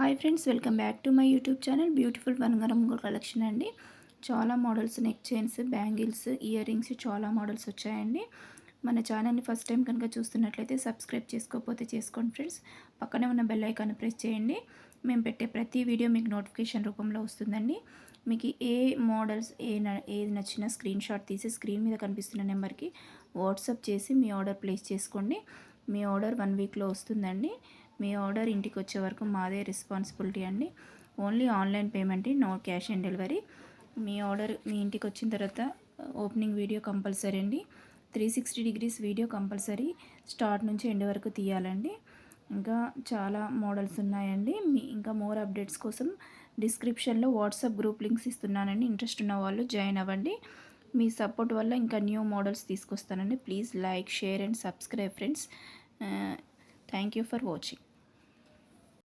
Hi friends, welcome back to my YouTube channel beautiful బంగారం collection అండి. చాలా models, neck chains, bangles, ear rings చాలా models వచ్చాయండి. మన ఛానల్ని ఫస్ట్ టైం కనుక చూస్తున్నట్లయితే సబ్స్క్రైబ్ చేసుకోకపోతే చేసుకోండి ఫ్రెండ్స్. పక్కనే ఉన్న బెల్ ఐకాన్ ప్రెస్ చేయండి. మేము పెట్టే ప్రతి వీడియో మీకు నోటిఫికేషన్ రూపంలో వస్తుందండి. మీకు ఏ మోడల్స్ ఏది నచ్చినా స్క్రీన్ షాట్ తీసి స్క్రీన్ మీద కనిపిస్తున్న నెంబర్కి వాట్సాప్ చేసి మీ ఆర్డర్ ప్లేస్ చేసుకోండి. మీ ఆర్డర్ 1 వీక్లో వస్తుందండి. మీ ఆర్డర్ ఇంటికి వచ్చే వరకు మాదే రెస్పాన్సిబిలిటీ అండి. Only online payment, no cash on delivery. మీ ఆర్డర్ మీ ఇంటికి వచ్చిన తర్వాత ఓపెనింగ్ వీడియో కంపల్సరీ అండి. 360 డిగ్రీస్ వీడియో కంపల్సరీ స్టార్ట్ నుంచి ఎండ్ వరకు తీయాలండి. ఇంకా చాలా మోడల్స్ ఉన్నాయండి. ఇంకా మోర్ అప్డేట్స్ కోసం డిస్క్రిప్షన్లో వాట్సాప్ గ్రూప్ లింక్స్ ఇస్తున్నానండి. ఇంట్రెస్ట్ ఉన్న వాళ్ళు జాయిన్ అవ్వండి. మీ సపోర్ట్ వల్ల ఇంకా న్యూ మోడల్స్ తీసుకొస్తానండి. Please like, share and subscribe friends. Thank you for watching.